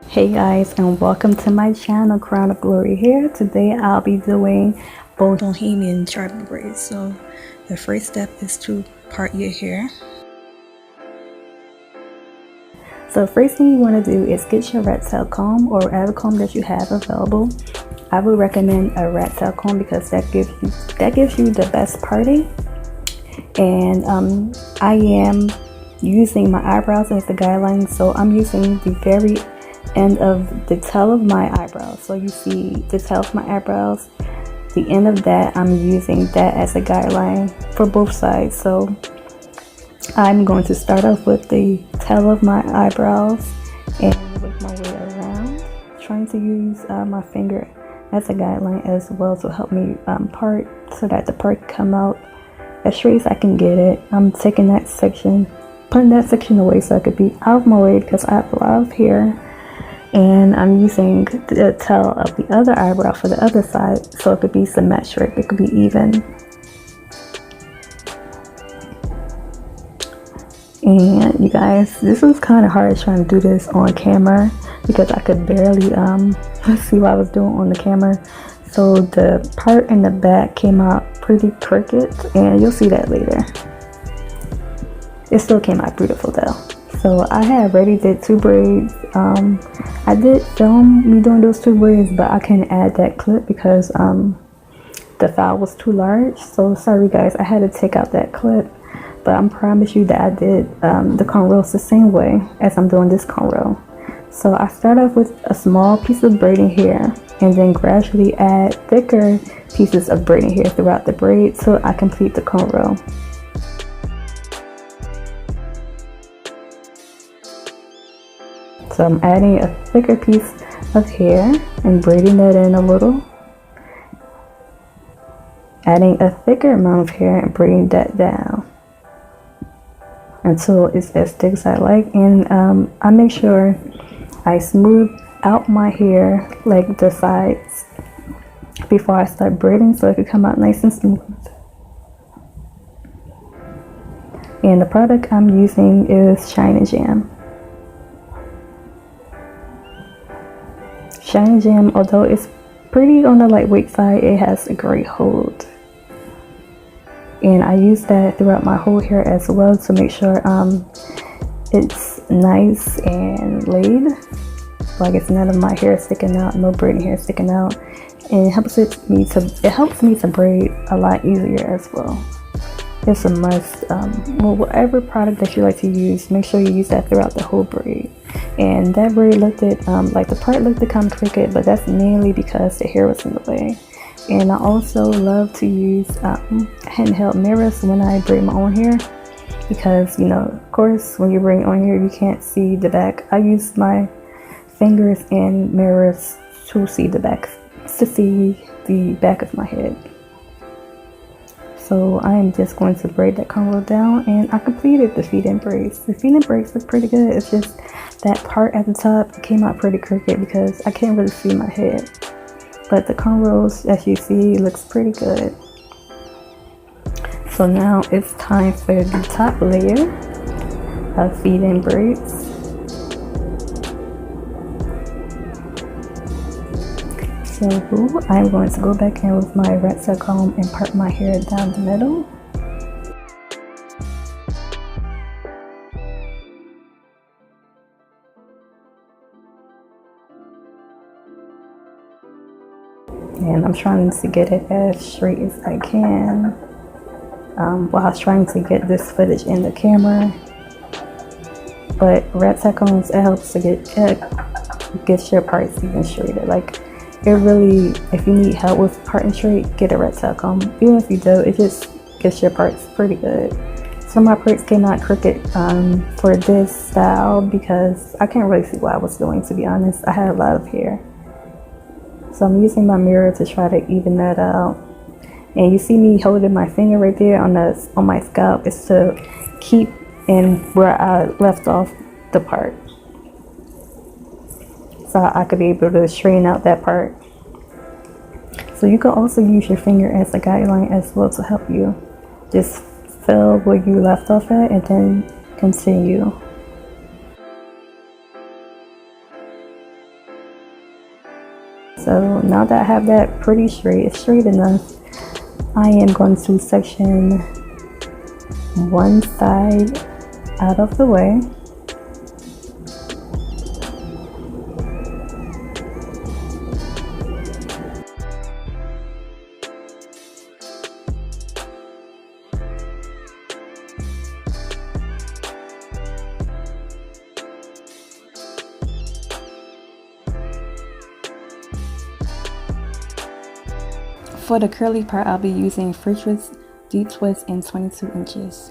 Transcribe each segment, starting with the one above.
Hey guys, and welcome to my channel, Crown of Glory here. Today I'll be doing Bohemian charter braids. So the first step is to part your hair. So the first thing you want to do is get your rat tail comb or whatever comb that you have available. I would recommend a rat tail comb because that gives you the best parting. And I am using my eyebrows as the guideline, so I'm using the very end of the tail of my eyebrows. So you see the tail of my eyebrows, the end of that, I'm using that as a guideline for both sides. So I'm going to start off with the tail of my eyebrows and work my way around, trying to use my finger as a guideline as well to help me part, so that the part come out as straight as I can get it. I'm taking that section, putting that section away so I could be out of my way because I have a lot of hair. And I'm using the tail of the other eyebrow for the other side so it could be symmetric, it could be even. And you guys, this was kind of hard trying to do this on camera because I could barely see what I was doing on the camera. So the part in the back came out pretty crooked, and you'll see that later. It still came out beautiful though. So I had already did 2 braids. I did film me doing those 2 braids, but I couldn't add that clip because the file was too large. So sorry guys, I had to take out that clip. But I promise you that I did the cornrows the same way as I'm doing this cornrow. So I start off with a small piece of braiding hair and then gradually add thicker pieces of braiding hair throughout the braid so I complete the cornrow. So I'm adding a thicker piece of hair and braiding that in a little. Adding a thicker amount of hair and braiding that down until it's as thick as I like. And I make sure I smooth out my hair, like the sides, before I start braiding so it could come out nice and smooth. And the product I'm using is Shine and Jam. Shine and Jam, although it's pretty on the lightweight side, it has a great hold. And I use that throughout my whole hair as well to make sure it's nice and laid. Like it's none of my hair sticking out, no braiding hair sticking out. And it helps me to braid a lot easier as well. It's a must. Well, whatever product that you like to use, make sure you use that throughout the whole braid. And that braid looked like the part looked kind of crooked, but that's mainly because the hair was in the way. And I also love to use handheld mirrors when I braid my own hair because, you know, of course, when you braid your own hair, you can't see the back. I use my fingers and mirrors to see the back of my head. So I am just going to braid that cornrow down, and I completed the feed-in braids. The feed-in braids look pretty good. It's just that part at the top came out pretty crooked because I can't really see my head. But the cornrows, as you see, looks pretty good. So now it's time for the top layer of feed-in braids. So I'm going to go back in with my rat tail comb and part my hair down the middle. And I'm trying to get it as straight as I can while I was trying to get this footage in the camera. But rat tail combs, it helps to get your parts even straighter. Like it really, if you need help with parting straight, get a rat tail comb. Even if you do, it just gets your parts pretty good. Some of my parts came out crooked for this style because I can't really see what I was doing, to be honest. I had a lot of hair. So I'm using my mirror to try to even that out. And you see me holding my finger right there on my scalp. It's to keep in where I left off the part, so I could be able to straighten out that part. So you can also use your finger as a guideline as well to help you just fill where you left off at and then continue. So now that I have that pretty straight, it's straight enough, I am going to section one side out of the way. For the curly part, I'll be using free twist, deep twist, and 22 inches.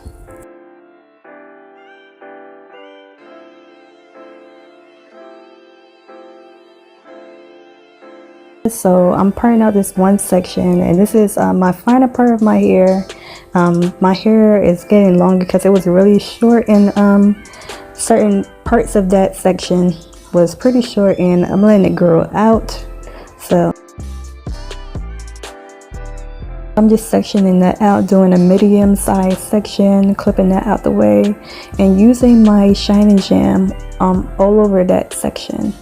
So I'm parting out this one section, and this is my final part of my hair. My hair is getting longer because it was really short, and certain parts of that section was pretty short, and I'm letting it grow out. So I'm just sectioning that out, doing a medium size section, clipping that out the way, and using my Shine Jam all over that section.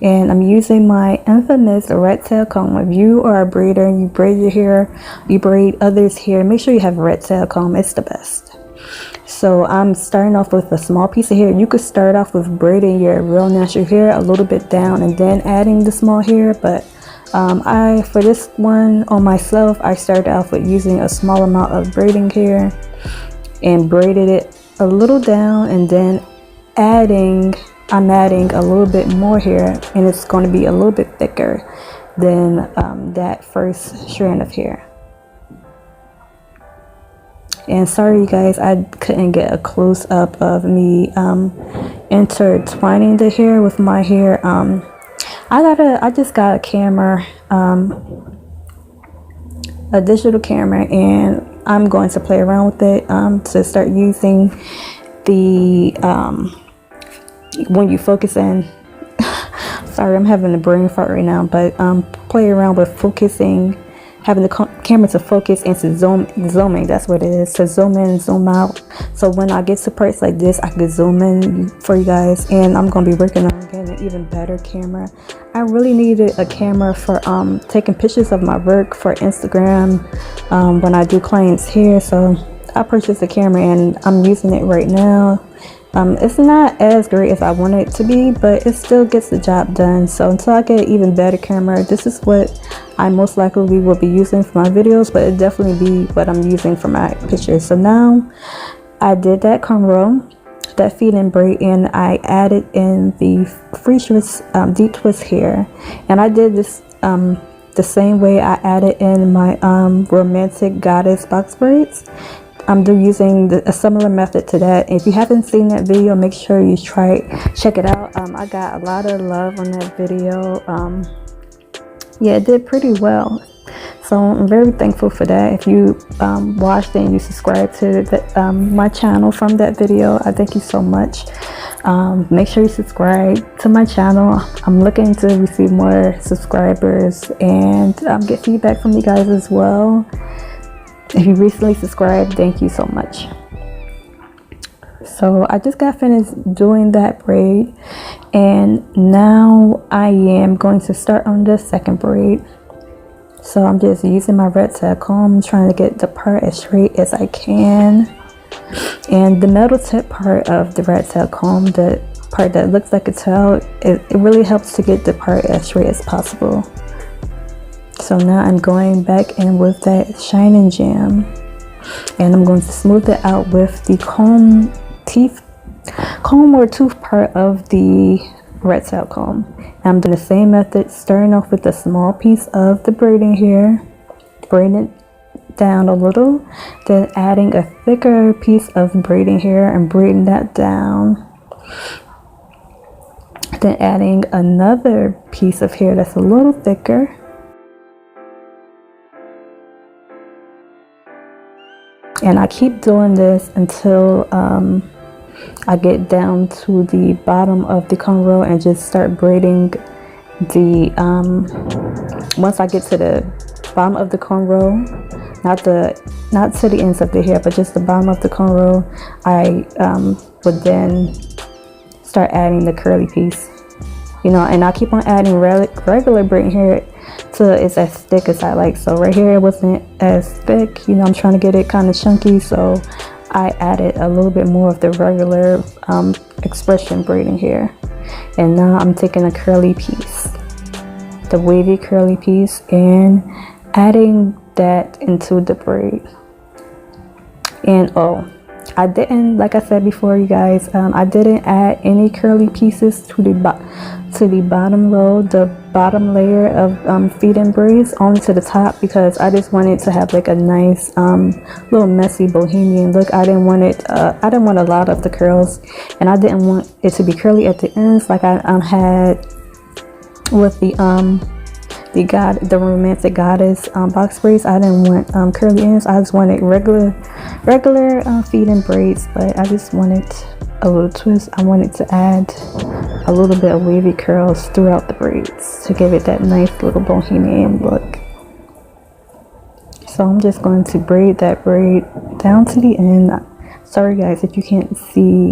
And I'm using my infamous red tail comb. If you are a braider, you braid your hair, you braid others' hair, make sure you have a red tail comb. It's the best. So I'm starting off with a small piece of hair. You could start off with braiding your real natural hair a little bit down and then adding the small hair, but for this one on myself, I started off with using a small amount of braiding hair and braided it a little down, and then I'm adding a little bit more hair, and it's going to be a little bit thicker than that first strand of hair. And sorry you guys, I couldn't get a close-up of me intertwining the hair with my hair. I just got a camera, a digital camera, and I'm going to play around with it to start using the when you focus in. Sorry, I'm having a brain fart right now, but play around with focusing, having the camera to focus and to zooming. That's what it is, to zoom in, zoom out. So when I get to parts like this, I can zoom in for you guys. And I'm gonna be working on getting an even better camera. I really needed a camera for taking pictures of my work for Instagram when I do clients' hair. So I purchased a camera and I'm using it right now. It's not as great as I want it to be, but it still gets the job done. So until I get an even better camera, this is what I most likely will be using for my videos, but it definitely be what I'm using for my pictures. So now I did that cornrow, that feed and braid, and I added in the free twist, deep twist hair, and I did this the same way I added in my romantic goddess box braids. I'm using a similar method to that. If you haven't seen that video, make sure you check it out. I got a lot of love on that video. Yeah, it did pretty well, so I'm very thankful for that. If you watched it and you subscribed to my channel from that video, I thank you so much. Make sure you subscribe to my channel. I'm looking to receive more subscribers and get feedback from you guys as well. If you recently subscribed, thank you so much. So I just got finished doing that braid, and now I am going to start on the second braid. So I'm just using my red tail comb, trying to get the part as straight as I can. And the metal tip part of the red tail comb, the part that looks like a tail, it really helps to get the part as straight as possible. So now I'm going back in with that Shine Jam, and I'm going to smooth it out with the comb or tooth part of the red tail comb. And I'm doing the same method, starting off with a small piece of the braiding hair, braiding it down a little, then adding a thicker piece of braiding hair and braiding that down, then adding another piece of hair that's a little thicker, and I keep doing this until I get down to the bottom of the cornrow and just start braiding the once I get to the bottom of the cornrow, not the not to the ends of the hair, but just the bottom of the cornrow, I would then start adding the curly piece, you know, and I keep on adding regular braiding hair till it's as thick as I like. So right here it wasn't as thick, you know, I'm trying to get it kind of chunky, so I added a little bit more of the regular xpression braiding hair. And now I'm taking a curly piece, the wavy curly piece, and adding that into the braid. And oh, I didn't, like I said before, you guys, I didn't add any curly pieces to the bottom row, the bottom layer of feed-in braids, only to the top, because I just wanted to have like a nice little messy bohemian look. I didn't want it I didn't want a lot of the curls, and I didn't want it to be curly at the ends like I had with the romantic goddess box braids. I didn't want curly ends. I just wanted regular feed-in braids, but I just wanted a little twist. I wanted to add a little bit of wavy curls throughout the braids to give it that nice little bohemian look. So I'm just going to braid that braid down to the end. Sorry guys if you can't see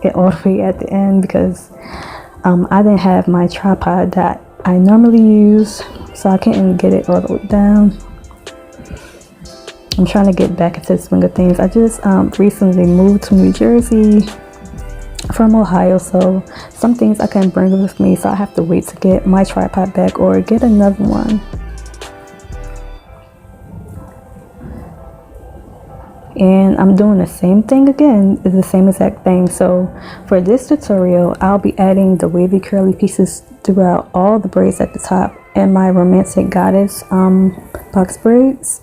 it all the way at the end, because I didn't have my tripod that I normally use, so I couldn't get it all the way down. I'm trying to get back into the swing of things. I just recently moved to New Jersey from Ohio, so some things I can't bring with me, so I have to wait to get my tripod back or get another one. And I'm doing the same thing again. It's the same exact thing. So for this tutorial, I'll be adding the wavy curly pieces throughout all the braids at the top. And my romantic goddess box braids,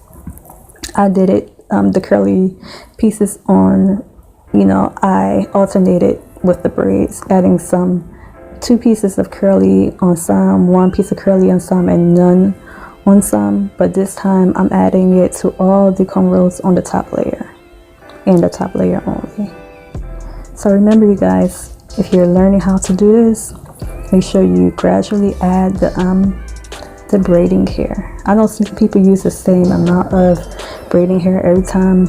I did it the curly pieces on, you know, I alternated with the braids, adding two pieces of curly on some, one piece of curly on some, and none on some. But this time I'm adding it to all the cornrows on the top layer, and the top layer only. So remember you guys, if you're learning how to do this, make sure you gradually add the braiding hair. I know some people use the same amount of braiding hair every time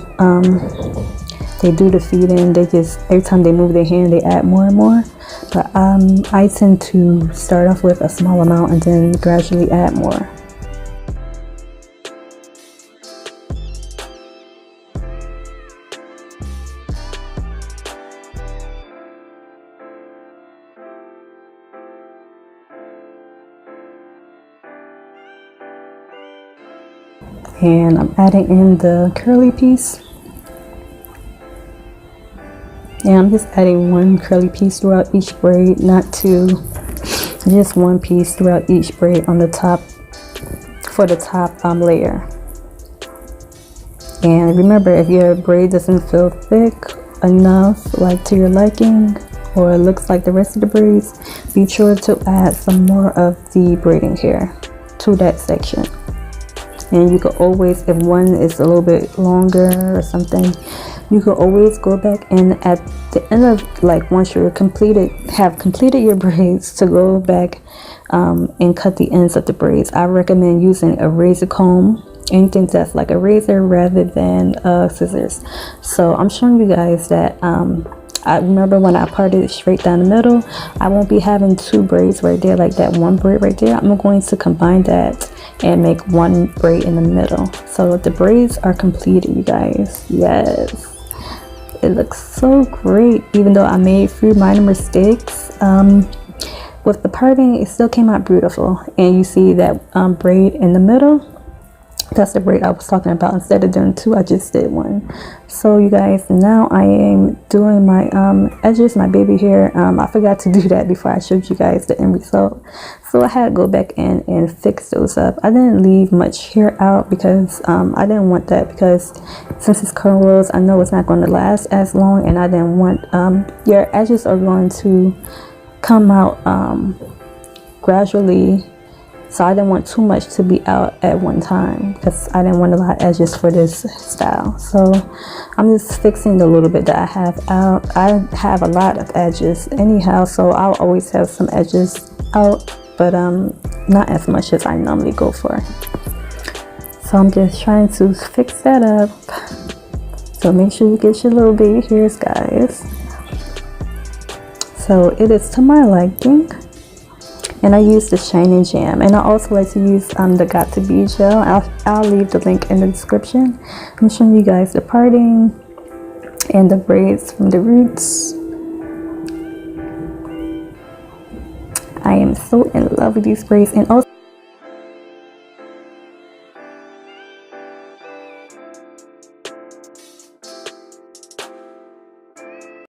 they do the feed-in. They just, every time they move their hand, they add more and more. But I tend to start off with a small amount and then gradually add more. And I'm adding in the curly piece, and I'm just adding one curly piece throughout each braid, not two, just one piece throughout each braid on the top, for the top layer. And remember, if your braid doesn't feel thick enough, like to your liking, or it looks like the rest of the braids, be sure to add some more of the braiding hair to that section. And you could always, if one is a little bit longer or something, you could always go back and at the end of, like, once you're have completed your braids, to go back and cut the ends of the braids. I recommend using a razor comb, anything that's like a razor rather than scissors. So I'm showing you guys that I remember when I parted it straight down the middle, I won't be having two braids right there, like that one braid right there. I'm going to combine that and make one braid in the middle. So the braids are completed, you guys. Yes, it looks so great. Even though I made a few minor mistakes with the parting, it still came out beautiful. And you see that braid in the middle, that's the braid I was talking about. Instead of doing two, I just did one. So you guys, now I am doing my edges, my baby hair. I forgot to do that before I showed you guys the end result, so I had to go back in and fix those up. I didn't leave much hair out because I didn't want that, because since it's cornrows, I know it's not going to last as long, and I didn't want your edges are going to come out gradually. So I didn't want too much to be out at one time, because I didn't want a lot of edges for this style. So I'm just fixing the little bit that I have out. I have a lot of edges anyhow, so I'll always have some edges out, but not as much as I normally go for. So I'm just trying to fix that up. So make sure you get your little baby hairs, guys. So it is to my liking. And I use the Shiny Jam. And I also like to use the Got To Be gel. I'll leave the link in the description. I'm showing you guys the parting and the braids from the roots. I am so in love with these braids. And also